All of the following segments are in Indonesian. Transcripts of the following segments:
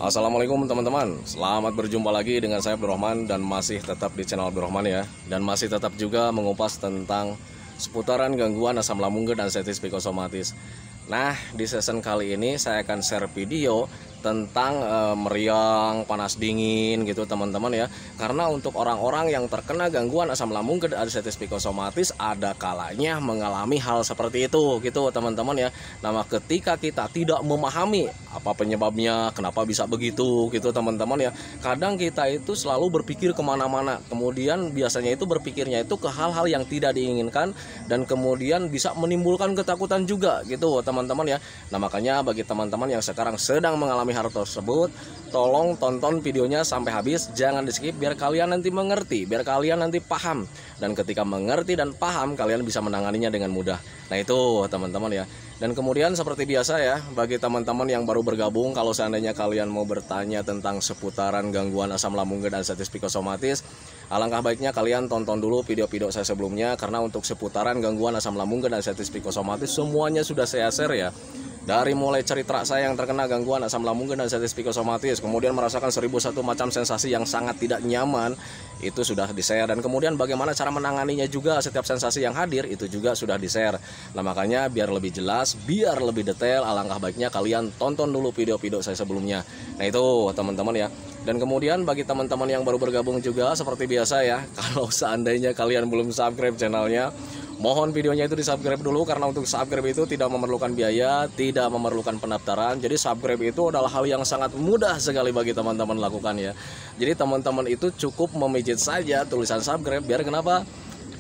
Assalamualaikum teman-teman, selamat berjumpa lagi dengan saya Abdurrahman dan masih tetap di channel Abdurrahman ya. Dan masih tetap juga mengupas tentang seputaran gangguan asam lambung dan sensitif psikosomatis. Nah, di season kali ini saya akan share video tentang meriang, panas dingin gitu teman-teman ya. Karena untuk orang-orang yang terkena gangguan asam lambung dan sensitif psikosomatis ada kalanya mengalami hal seperti itu gitu teman-teman ya. Nah, ketika kita tidak memahami apa penyebabnya, kenapa bisa begitu gitu teman-teman ya, kadang kita itu selalu berpikir kemana-mana, kemudian biasanya itu berpikirnya itu ke hal-hal yang tidak diinginkan dan kemudian bisa menimbulkan ketakutan juga gitu teman-teman ya. Nah, makanya bagi teman-teman yang sekarang sedang mengalami hal tersebut, tolong tonton videonya sampai habis, jangan di skip biar kalian nanti mengerti, biar kalian nanti paham, dan ketika mengerti dan paham kalian bisa menanganinya dengan mudah. Nah itu teman-teman ya. Dan kemudian seperti biasa ya, bagi teman-teman yang baru bergabung, kalau seandainya kalian mau bertanya tentang seputaran gangguan asam lambung dan sensitif psikosomatis, alangkah baiknya kalian tonton dulu video-video saya sebelumnya, karena untuk seputaran gangguan asam lambung dan sensitif psikosomatis semuanya sudah saya share ya. Dari mulai cerita saya yang terkena gangguan asam lambung dan sensitif psikosomatis, kemudian merasakan 1001 macam sensasi yang sangat tidak nyaman, itu sudah di-share. Dan kemudian bagaimana cara menanganinya juga setiap sensasi yang hadir, itu juga sudah di-share. Nah makanya biar lebih jelas, biar lebih detail, alangkah baiknya kalian tonton dulu video-video saya sebelumnya. Nah itu teman-teman ya. Dan kemudian bagi teman-teman yang baru bergabung juga seperti biasa ya, kalau seandainya kalian belum subscribe channelnya, mohon videonya itu di subscribe dulu, karena untuk subscribe itu tidak memerlukan biaya, tidak memerlukan pendaftaran. Jadi subscribe itu adalah hal yang sangat mudah sekali bagi teman-teman lakukan ya. Jadi teman-teman itu cukup memijit saja tulisan subscribe, biar kenapa?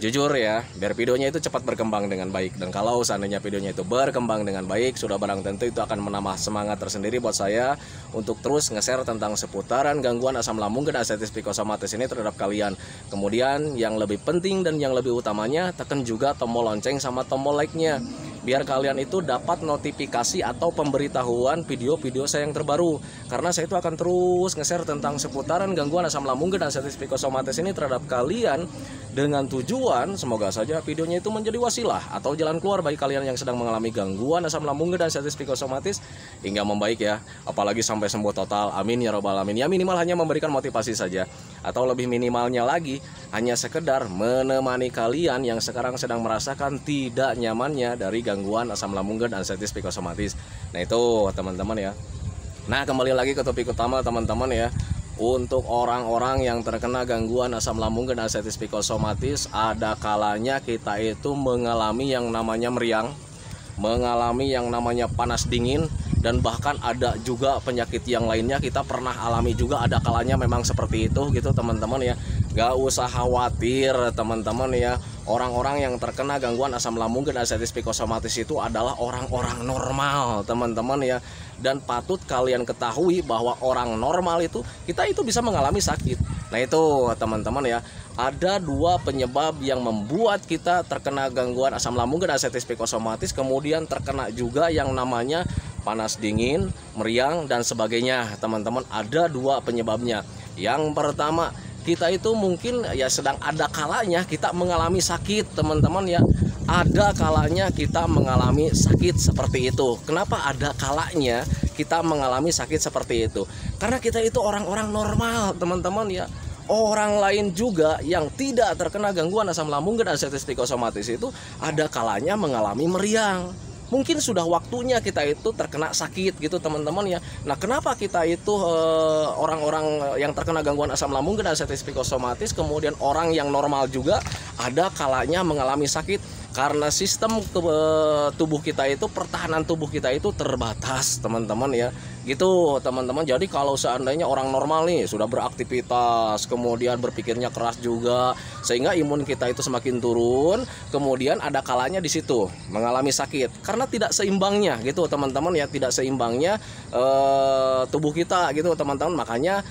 Jujur ya, biar videonya itu cepat berkembang dengan baik. Dan kalau seandainya videonya itu berkembang dengan baik, sudah barang tentu itu akan menambah semangat tersendiri buat saya untuk terus nge-share tentang seputaran gangguan asam lambung dan sensitif psikosomatis ini terhadap kalian. Kemudian yang lebih penting dan yang lebih utamanya, tekan juga tombol lonceng sama tombol like-nya, biar kalian itu dapat notifikasi atau pemberitahuan video-video saya yang terbaru. Karena saya itu akan terus nge-share tentang seputaran gangguan asam lambung dan sensitif psikosomatis ini terhadap kalian, dengan tujuan semoga saja videonya itu menjadi wasilah atau jalan keluar bagi kalian yang sedang mengalami gangguan asam lambung dan sensitif psikosomatis hingga membaik ya, apalagi sampai sembuh total, amin ya robbal alamin. Ya minimal hanya memberikan motivasi saja, atau lebih minimalnya lagi hanya sekedar menemani kalian yang sekarang sedang merasakan tidak nyamannya dari gangguan asam lambung dan sensitif psikosomatis. Nah itu teman-teman ya. Nah kembali lagi ke topik utama teman-teman ya. Untuk orang-orang yang terkena gangguan asam lambung dan sensitif psikosomatis, ada kalanya kita itu mengalami yang namanya meriang, mengalami yang namanya panas dingin, dan bahkan ada juga penyakit yang lainnya kita pernah alami juga, ada kalanya memang seperti itu gitu teman-teman ya. Gak usah khawatir teman-teman ya, orang-orang yang terkena gangguan asam lambung dan sensitif psikosomatis itu adalah orang-orang normal teman-teman ya. Dan patut kalian ketahui bahwa orang normal itu, kita itu bisa mengalami sakit. Nah itu teman-teman ya, ada dua penyebab yang membuat kita terkena gangguan asam lambung dan sensitif psikosomatis, kemudian terkena juga yang namanya panas dingin, meriang dan sebagainya teman-teman. Ada dua penyebabnya. Yang pertama, kita itu mungkin ya sedang ada kalanya kita mengalami sakit teman-teman ya. Ada kalanya kita mengalami sakit seperti itu. Kenapa ada kalanya kita mengalami sakit seperti itu? Karena kita itu orang-orang normal teman-teman ya. Orang lain juga yang tidak terkena gangguan asam lambung dan sensitif psikosomatis itu ada kalanya mengalami meriang. Mungkin sudah waktunya kita itu terkena sakit gitu teman-teman ya. Nah kenapa kita itu orang-orang yang terkena gangguan asam lambung dan sensitif psikosomatis, kemudian orang yang normal juga ada kalanya mengalami sakit? Karena sistem tubuh kita itu, pertahanan tubuh kita itu terbatas teman-teman ya, gitu teman-teman. Jadi kalau seandainya orang normal nih sudah beraktivitas, kemudian berpikirnya keras juga, sehingga imun kita itu semakin turun, kemudian ada kalanya di situ mengalami sakit karena tidak seimbangnya gitu teman-teman ya, tidak seimbangnya tubuh kita gitu teman-teman. Makanya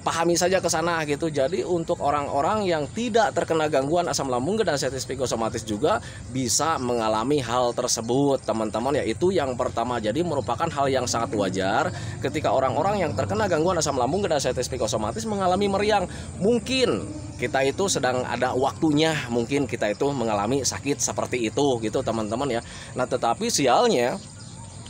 pahami saja ke sana gitu. Jadi untuk orang-orang yang tidak terkena gangguan asam lambung dan sensitif psikosomatis juga bisa mengalami hal tersebut teman-teman ya. Itu yang pertama. Jadi merupakan hal yang sangat wajar ketika orang-orang yang terkena gangguan asam lambung dan sensitif psikosomatis mengalami meriang. Mungkin kita itu sedang ada waktunya, mungkin kita itu mengalami sakit seperti itu gitu teman-teman ya. Nah tetapi sialnya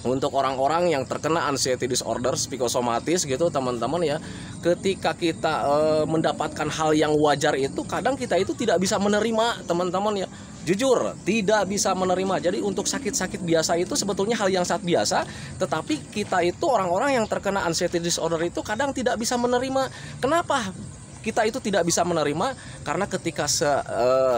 untuk orang-orang yang terkena anxiety disorder psikosomatis gitu teman-teman ya, ketika kita mendapatkan hal yang wajar itu kadang kita itu tidak bisa menerima teman-teman ya, jujur tidak bisa menerima. Jadi untuk sakit-sakit biasa itu sebetulnya hal yang sangat biasa, tetapi kita itu orang-orang yang terkena anxiety disorder itu kadang tidak bisa menerima. Kenapa kita itu tidak bisa menerima? Karena ketika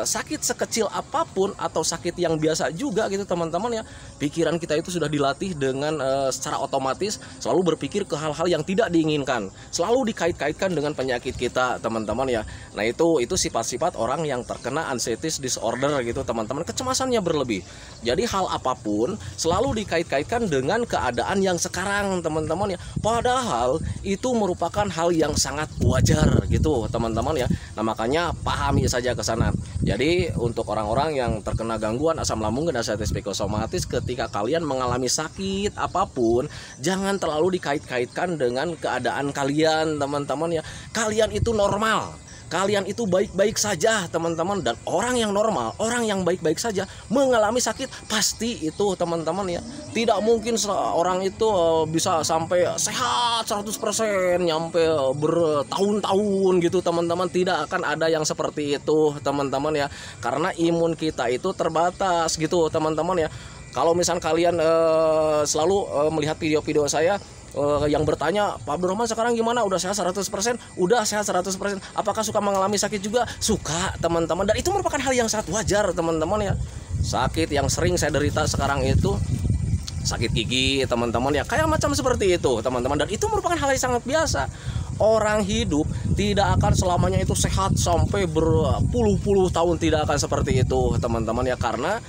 sakit sekecil apapun atau sakit yang biasa juga gitu teman-teman ya, pikiran kita itu sudah dilatih dengan secara otomatis selalu berpikir ke hal-hal yang tidak diinginkan, selalu dikait-kaitkan dengan penyakit kita teman-teman ya. Nah itu sifat-sifat orang yang terkena anxiety disorder gitu teman-teman, kecemasannya berlebih. Jadi hal apapun selalu dikait-kaitkan dengan keadaan yang sekarang teman-teman ya, padahal itu merupakan hal yang sangat wajar gitu teman-teman ya. Nah makanya pahami saja ke sana. Jadi untuk orang-orang yang terkena gangguan asam lambung dan anxiety psikosomatis, ketika kalian mengalami sakit apapun, jangan terlalu dikait-kaitkan dengan keadaan kalian teman-teman ya. Kalian itu normal, kalian itu baik-baik saja teman-teman. Dan orang yang normal, orang yang baik-baik saja mengalami sakit pasti itu teman-teman ya. Tidak mungkin orang itu bisa sampai sehat 100% nyampe bertahun-tahun gitu teman-teman. Tidak akan ada yang seperti itu teman-teman ya, karena imun kita itu terbatas gitu teman-teman ya. Kalau misal kalian selalu melihat video-video saya yang bertanya, Pak Abdurrahman sekarang gimana? Udah sehat 100%? Udah sehat 100%. Apakah suka mengalami sakit juga? Suka teman-teman. Dan itu merupakan hal yang sangat wajar teman-teman ya. Sakit yang sering saya derita sekarang itu sakit gigi teman-teman ya, kayak macam seperti itu teman-teman. Dan itu merupakan hal yang sangat biasa. Orang hidup tidak akan selamanya itu sehat sampai berpuluh-puluh tahun, tidak akan seperti itu teman-teman ya. Karena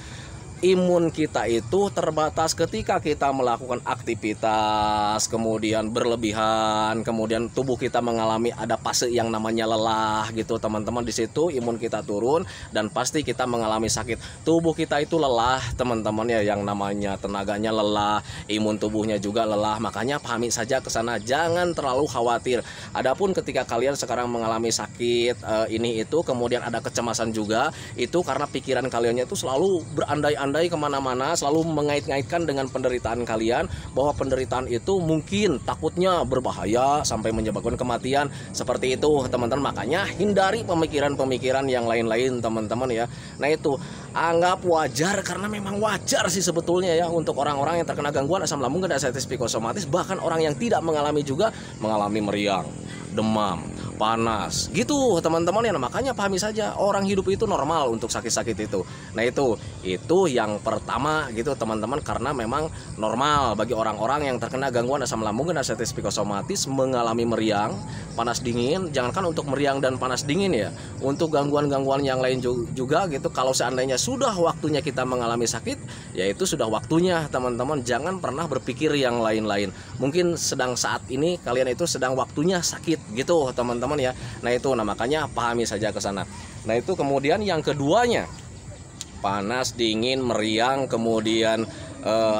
imun kita itu terbatas ketika kita melakukan aktivitas, kemudian berlebihan, kemudian tubuh kita mengalami ada fase yang namanya lelah gitu teman-teman. Di situ imun kita turun dan pasti kita mengalami sakit. Tubuh kita itu lelah teman-teman ya, yang namanya tenaganya lelah, imun tubuhnya juga lelah. Makanya pahami saja ke sana, jangan terlalu khawatir. Adapun ketika kalian sekarang mengalami sakit ini itu, kemudian ada kecemasan juga, itu karena pikiran kaliannya itu selalu berandai-andai kemana-mana, selalu mengait-ngaitkan dengan penderitaan kalian, bahwa penderitaan itu mungkin takutnya berbahaya sampai menyebabkan kematian, seperti itu teman-teman. Makanya hindari pemikiran-pemikiran yang lain-lain teman-teman ya. Nah itu anggap wajar, karena memang wajar sih sebetulnya ya untuk orang-orang yang terkena gangguan asam lambung dan anxiety psikosomatis. Bahkan orang yang tidak mengalami juga mengalami meriang, demam, panas gitu teman-teman ya. Nah, makanya pahami saja, orang hidup itu normal untuk sakit-sakit itu. Nah itu yang pertama gitu teman-teman, karena memang normal bagi orang-orang yang terkena gangguan asam lambung dan anxiety psikosomatis mengalami meriang, panas dingin. Jangankan untuk meriang dan panas dingin ya, untuk gangguan-gangguan yang lain juga gitu. Kalau seandainya sudah waktunya kita mengalami sakit, ya itu sudah waktunya teman-teman. Jangan pernah berpikir yang lain-lain. Mungkin sedang saat ini kalian itu sedang waktunya sakit gitu teman-teman ya. Nah itu, nah makanya pahami saja ke sana. Nah itu kemudian yang keduanya, panas, dingin, meriang, kemudian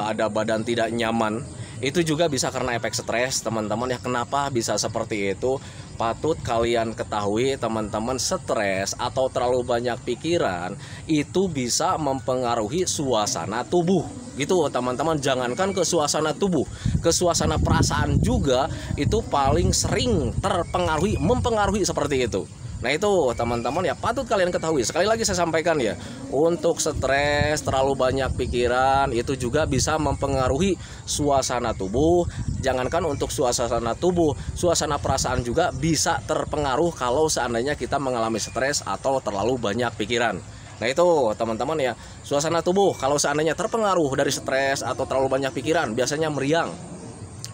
ada badan tidak nyaman, itu juga bisa karena efek stres teman-teman ya. Kenapa bisa seperti itu? Patut kalian ketahui teman-teman, stres atau terlalu banyak pikiran itu bisa mempengaruhi suasana tubuh gitu teman-teman. Jangankan ke suasana tubuh, ke suasana perasaan juga itu paling sering mempengaruhi seperti itu. Nah itu teman-teman ya, patut kalian ketahui. Sekali lagi saya sampaikan ya, untuk stres, terlalu banyak pikiran itu juga bisa mempengaruhi suasana tubuh. Jangankan untuk suasana tubuh, suasana perasaan juga bisa terpengaruh kalau seandainya kita mengalami stres atau terlalu banyak pikiran. Nah itu teman-teman ya, suasana tubuh kalau seandainya terpengaruh dari stres atau terlalu banyak pikiran, biasanya meriang.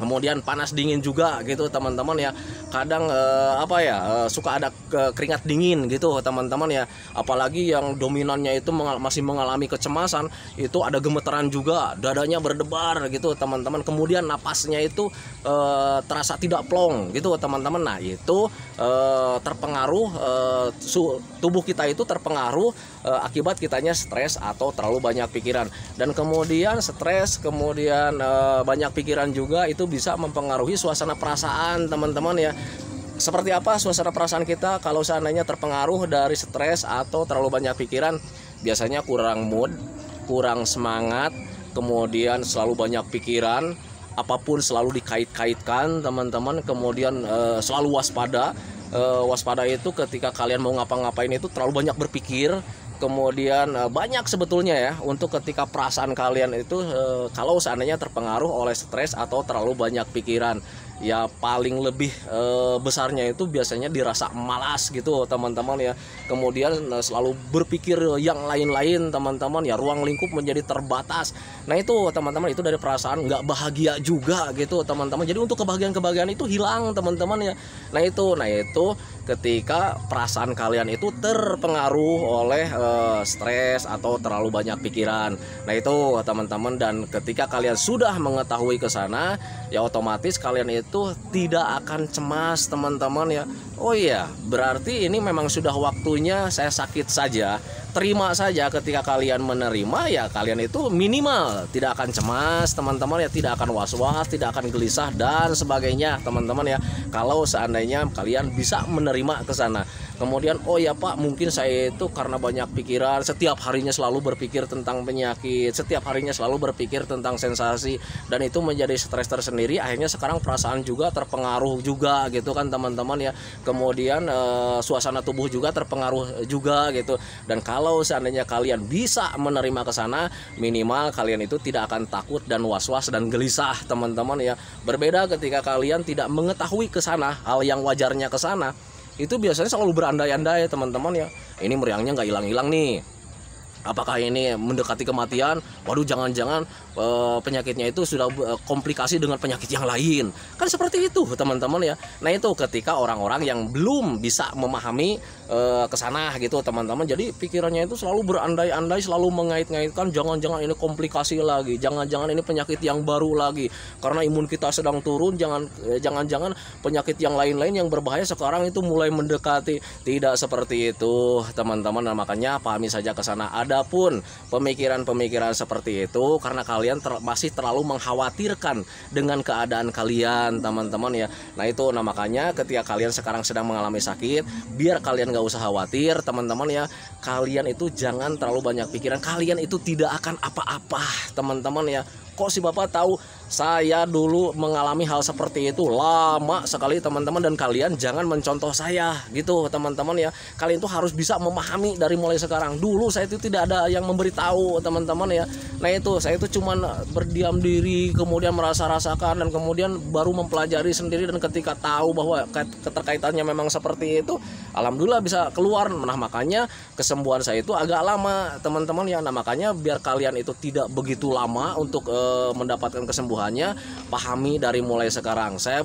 Kemudian panas dingin juga gitu teman-teman ya. Kadang suka ada keringat dingin gitu teman-teman ya. Apalagi yang dominannya itu masih mengalami kecemasan, itu ada gemeteran juga, dadanya berdebar gitu teman-teman. Kemudian napasnya itu terasa tidak plong gitu teman-teman. Nah itu terpengaruh, tubuh kita itu terpengaruh akibat kitanya stres atau terlalu banyak pikiran. Dan kemudian stres, kemudian banyak pikiran juga itu bisa mempengaruhi suasana perasaan teman-teman ya. Seperti apa suasana perasaan kita kalau seandainya terpengaruh dari stres atau terlalu banyak pikiran? Biasanya kurang mood, kurang semangat, kemudian selalu banyak pikiran, apapun selalu dikait-kaitkan teman-teman, kemudian selalu waspada. Waspada itu ketika kalian mau ngapa-ngapain itu terlalu banyak berpikir. Kemudian banyak sebetulnya ya untuk ketika perasaan kalian itu kalau seandainya terpengaruh oleh stres atau terlalu banyak pikiran. Ya paling lebih besarnya itu biasanya dirasa malas gitu teman-teman ya. Kemudian selalu berpikir yang lain-lain teman-teman ya, ruang lingkup menjadi terbatas. Nah itu teman-teman, itu dari perasaan nggak bahagia juga gitu teman-teman. Jadi untuk kebahagiaan-kebahagiaan itu hilang teman-teman ya. Nah itu ketika perasaan kalian itu terpengaruh oleh stres atau terlalu banyak pikiran. Nah itu teman-teman, dan ketika kalian sudah mengetahui ke sana ya otomatis kalian itu tidak akan cemas teman-teman ya. Oh iya, berarti ini memang sudah waktunya saya sakit saja. Terima saja, ketika kalian menerima ya kalian itu minimal tidak akan cemas teman-teman ya, tidak akan was-was, tidak akan gelisah dan sebagainya teman-teman ya. Kalau seandainya kalian bisa menerima ke sana. Kemudian oh ya Pak, mungkin saya itu karena banyak pikiran, setiap harinya selalu berpikir tentang penyakit, setiap harinya selalu berpikir tentang sensasi, dan itu menjadi stres tersendiri. Akhirnya sekarang perasaan juga terpengaruh juga gitu kan teman-teman ya. Kemudian suasana tubuh juga terpengaruh juga gitu. Dan kalau seandainya kalian bisa menerima ke sana, minimal kalian itu tidak akan takut dan was-was dan gelisah teman-teman ya. Berbeda ketika kalian tidak mengetahui ke sana, hal yang wajarnya ke sana, itu biasanya selalu berandai-andai teman-teman ya. Ini meriangnya nggak hilang-hilang nih, apakah ini mendekati kematian? Waduh, jangan-jangan penyakitnya itu sudah komplikasi dengan penyakit yang lain. Kan seperti itu teman-teman ya. Nah itu ketika orang-orang yang belum bisa memahami kesana gitu teman-teman. Jadi pikirannya itu selalu berandai-andai, selalu mengait-ngaitkan, jangan-jangan ini komplikasi lagi, jangan-jangan ini penyakit yang baru lagi, karena imun kita sedang turun, jangan-jangan penyakit yang lain-lain yang berbahaya sekarang itu mulai mendekati. Tidak seperti itu teman-teman. Nah, makanya pahami saja kesana. Adapun pemikiran-pemikiran seperti itu karena kalian masih terlalu mengkhawatirkan dengan keadaan kalian teman-teman ya. Nah itu, nah makanya ketika kalian sekarang sedang mengalami sakit, biar kalian gak usah khawatir teman-teman ya. Kalian itu jangan terlalu banyak pikiran, kalian itu tidak akan apa-apa teman-teman ya. Kok si Bapak tahu? Saya dulu mengalami hal seperti itu lama sekali teman-teman, dan kalian jangan mencontoh saya gitu teman-teman ya. Kalian itu harus bisa memahami dari mulai sekarang. Dulu saya itu tidak ada yang memberitahu teman-teman ya. Nah itu saya itu cuman berdiam diri, kemudian merasa-rasakan, dan kemudian baru mempelajari sendiri, dan ketika tahu bahwa keterkaitannya memang seperti itu, alhamdulillah bisa keluar. Nah makanya kesembuhan saya itu agak lama teman-teman ya. Nah makanya biar kalian itu tidak begitu lama untuk mendapatkan kesembuhannya, pahami dari mulai sekarang. Saya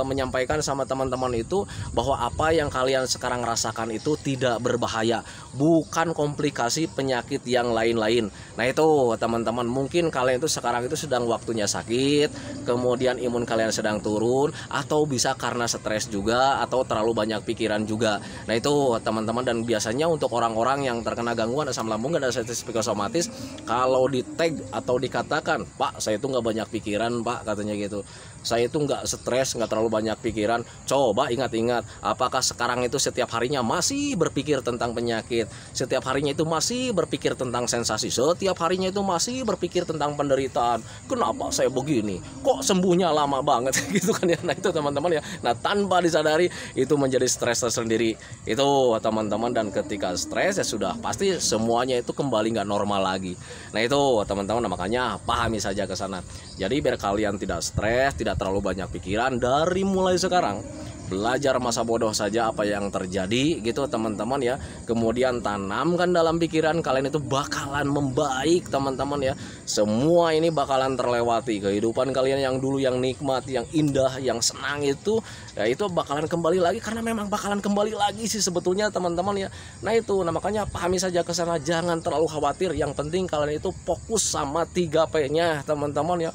menyampaikan sama teman-teman itu bahwa apa yang kalian sekarang rasakan itu tidak berbahaya, bukan komplikasi penyakit yang lain-lain. Nah itu teman-teman, mungkin kalian itu sekarang itu sedang waktunya sakit, kemudian imun kalian sedang turun, atau bisa karena stres juga, atau terlalu banyak pikiran juga. Nah itu teman-teman, dan biasanya untuk orang-orang yang terkena gangguan asam lambung dan sensitif psikosomatis, kalau di tag atau dikatakan, Pak saya itu nggak banyak pikiran Pak, katanya gitu, saya itu nggak stres, nggak terlalu banyak pikiran. Coba ingat-ingat, apakah sekarang itu setiap harinya masih berpikir tentang penyakit, setiap harinya itu masih berpikir tentang sensasi, setiap harinya itu masih berpikir tentang penderitaan, kenapa saya begini, kok sembuhnya lama banget gitu kan ya. Nah itu teman-teman ya. Nah tanpa disadari itu menjadi stres tersendiri itu teman-teman, dan ketika stres ya sudah pasti semuanya itu kembali nggak normal lagi. Nah itu teman-teman, nah, makanya pahami saja ke sana. Jadi biar kalian tidak stres, tidak terlalu banyak pikiran, dari mulai sekarang belajar masa bodoh saja apa yang terjadi gitu teman-teman ya. Kemudian tanamkan dalam pikiran kalian itu bakalan membaik teman-teman ya. Semua ini bakalan terlewati. Kehidupan kalian yang dulu yang nikmat, yang indah, yang senang itu ya, itu bakalan kembali lagi, karena memang bakalan kembali lagi sih sebetulnya teman-teman ya. Nah itu, nah makanya pahami saja ke sana, jangan terlalu khawatir. Yang penting kalian itu fokus sama 3P-nya teman-teman ya.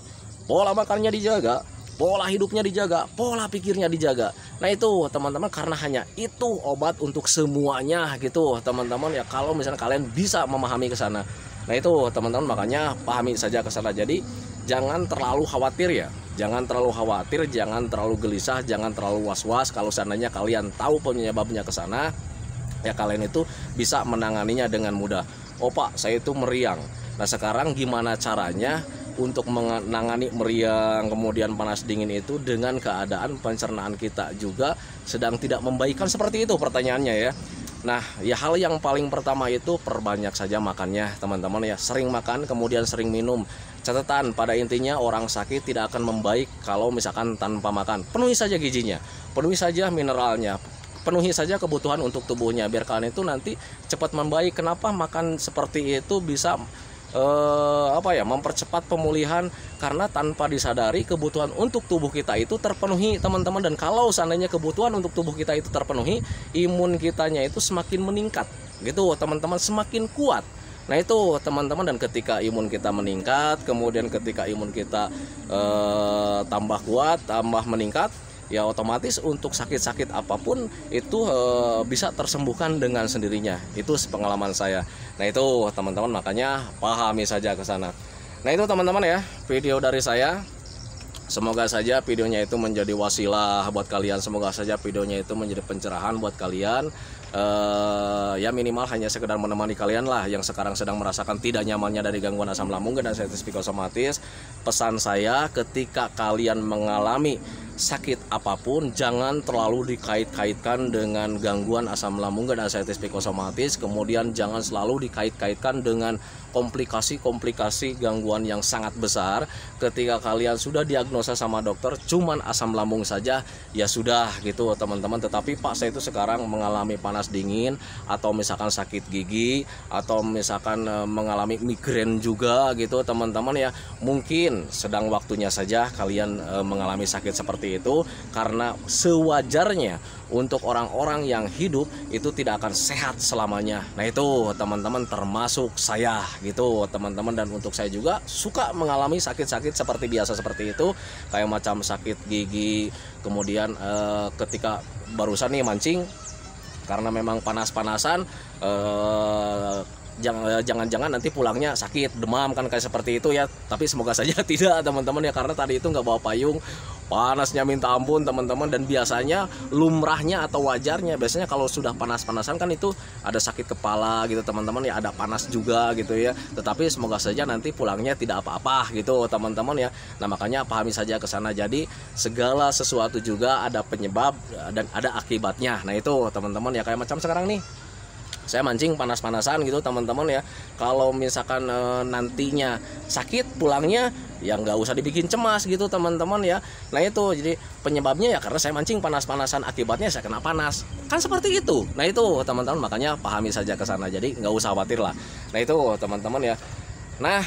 Pola makannya dijaga, pola hidupnya dijaga, pola pikirnya dijaga. Nah itu teman-teman, karena hanya itu obat untuk semuanya gitu teman-teman ya, kalau misalnya kalian bisa memahami ke sana. Nah itu teman-teman, makanya pahami saja ke sana. Jadi jangan terlalu khawatir ya, jangan terlalu khawatir, jangan terlalu gelisah, jangan terlalu was-was. Kalau seandainya kalian tahu penyebabnya ke sana, ya kalian itu bisa menanganinya dengan mudah. Oh Pak, saya itu meriang. Nah sekarang gimana caranya untuk menangani meriang kemudian panas dingin itu dengan keadaan pencernaan kita juga sedang tidak membaikkan seperti itu pertanyaannya ya. Nah ya hal yang paling pertama itu perbanyak saja makannya teman-teman ya. Sering makan kemudian sering minum. Catatan pada intinya orang sakit tidak akan membaik kalau misalkan tanpa makan. Penuhi saja gizinya, penuhi saja mineralnya, penuhi saja kebutuhan untuk tubuhnya biar kalian itu nanti cepat membaik. Kenapa makan seperti itu bisa mempercepat pemulihan, karena tanpa disadari kebutuhan untuk tubuh kita itu terpenuhi teman-teman. Dan kalau seandainya kebutuhan untuk tubuh kita itu terpenuhi, imun kitanya itu semakin meningkat gitu teman-teman, semakin kuat. Nah itu teman-teman, dan ketika imun kita meningkat, kemudian ketika imun kita tambah kuat, tambah meningkat, ya otomatis untuk sakit-sakit apapun itu bisa tersembuhkan dengan sendirinya. Itu pengalaman saya. Nah itu teman-teman, makanya pahami saja ke sana. Nah itu teman-teman ya, video dari saya. Semoga saja videonya itu menjadi wasilah buat kalian. Semoga saja videonya itu menjadi pencerahan buat kalian. Ya minimal hanya sekedar menemani kalian lah yang sekarang sedang merasakan tidak nyamannya dari gangguan asam lambung dan artritis psikosomatis. Pesan saya, ketika kalian mengalami sakit apapun, jangan terlalu dikait-kaitkan dengan gangguan asam lambung dan artritis psikosomatis. Kemudian jangan selalu dikait-kaitkan dengan komplikasi-komplikasi gangguan yang sangat besar. Ketika kalian sudah diagnosa sama dokter cuman asam lambung saja, ya sudah gitu teman-teman. Tetapi Pak, saya itu sekarang mengalami panas dingin, atau misalkan sakit gigi, atau misalkan mengalami migrain juga gitu teman-teman ya. Mungkin sedang waktunya saja kalian mengalami sakit seperti itu, karena sewajarnya untuk orang-orang yang hidup itu tidak akan sehat selamanya. Nah itu teman-teman, termasuk saya gitu teman-teman. Dan untuk saya juga suka mengalami sakit-sakit seperti biasa seperti itu, kayak macam sakit gigi, kemudian ketika barusan nih mancing, karena memang panas-panasan, jangan-jangan nanti pulangnya sakit, demam kan kayak seperti itu ya. Tapi semoga saja tidak teman-teman ya, karena tadi itu nggak bawa payung, panasnya minta ampun teman-teman. Dan biasanya lumrahnya atau wajarnya biasanya kalau sudah panas-panasan kan itu ada sakit kepala gitu teman-teman ya, ada panas juga gitu ya. Tetapi semoga saja nanti pulangnya tidak apa-apa gitu teman-teman ya. Nah makanya pahami saja ke sana. Jadi segala sesuatu juga ada penyebab dan ada akibatnya. Nah itu teman-teman ya, kayak macam sekarang nih saya mancing panas-panasan gitu teman-teman ya. Kalau misalkan nantinya sakit pulangnya, ya nggak usah dibikin cemas gitu teman-teman ya. Nah itu jadi penyebabnya ya karena saya mancing panas-panasan, akibatnya saya kena panas, kan seperti itu. Nah itu teman-teman, makanya pahami saja ke sana, jadi nggak usah khawatir lah. Nah itu teman-teman ya. Nah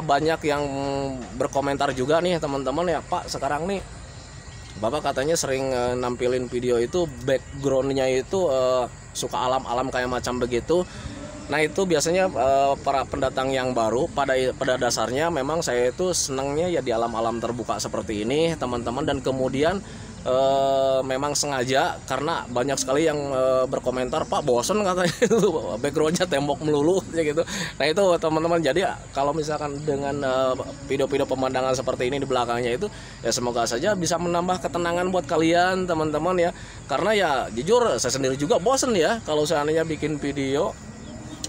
banyak yang berkomentar juga nih teman-teman ya, Pak sekarang nih Bapak katanya sering nampilin video itu backgroundnya itu suka alam-alam kayak macam begitu. Nah itu biasanya para pendatang yang baru, pada dasarnya memang saya itu senangnya ya di alam-alam terbuka seperti ini teman-teman. Dan kemudian memang sengaja, karena banyak sekali yang berkomentar, Pak bosen katanya itu backgroundnya tembok melulu gitu. Nah itu teman-teman, jadi kalau misalkan dengan video-video pemandangan seperti ini di belakangnya itu, ya semoga saja bisa menambah ketenangan buat kalian teman-teman ya. Karena ya jujur saya sendiri juga bosen ya kalau seandainya bikin video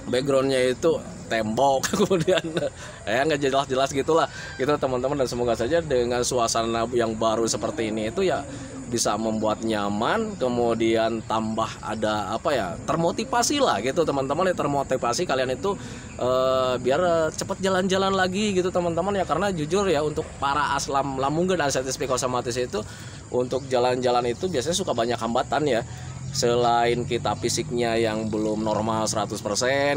backgroundnya itu tembok kemudian nggak jelas-jelas gitulah gitu teman-teman. Dan semoga saja dengan suasana yang baru seperti ini itu ya bisa membuat nyaman, kemudian tambah ada termotivasi lah gitu teman-teman ya. Termotivasi kalian itu biar cepat jalan-jalan lagi gitu teman-teman ya. Karena jujur ya, untuk para asam lambung dan artritis psikosomatis itu untuk jalan-jalan itu biasanya suka banyak hambatan ya. Selain kita fisiknya yang belum normal 100%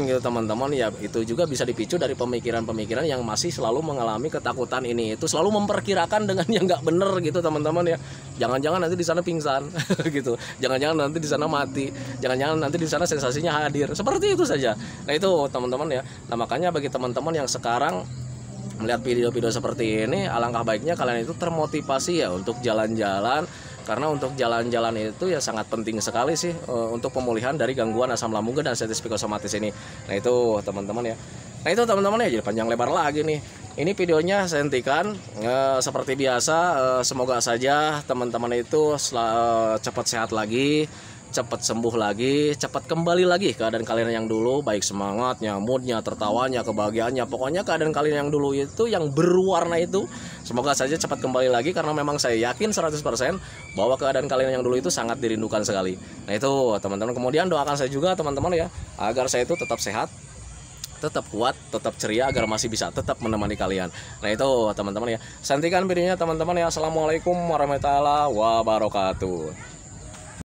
gitu teman-teman ya, itu juga bisa dipicu dari pemikiran-pemikiran yang masih selalu mengalami ketakutan ini itu, selalu memperkirakan dengan yang nggak bener gitu teman-teman ya. Jangan-jangan nanti di sana pingsan gitu, jangan-jangan nanti di sana mati, jangan-jangan nanti di sana sensasinya hadir, seperti itu saja. Nah itu teman-teman ya. Nah makanya bagi teman-teman yang sekarang melihat video-video seperti ini, alangkah baiknya kalian itu termotivasi ya untuk jalan-jalan. Karena untuk jalan-jalan itu ya sangat penting sekali sih untuk pemulihan dari gangguan asam lambung dan artritis psikosomatis ini. Nah itu teman-teman ya. Nah itu teman-teman ya, jadi panjang lebar lagi nih. Ini videonya saya hentikan. Seperti biasa, semoga saja teman-teman itu cepat sehat lagi. cepat sembuh lagi, cepat kembali lagi keadaan kalian yang dulu, baik semangatnya, moodnya, tertawanya, kebahagiaannya, pokoknya keadaan kalian yang dulu itu yang berwarna itu semoga saja cepat kembali lagi, karena memang saya yakin 100% bahwa keadaan kalian yang dulu itu sangat dirindukan sekali. Nah itu teman-teman, kemudian doakan saya juga teman-teman ya, agar saya itu tetap sehat, tetap kuat, tetap ceria, agar masih bisa tetap menemani kalian. Nah itu teman-teman ya, santikan videonya teman-teman ya. Assalamualaikum warahmatullahi wabarakatuh.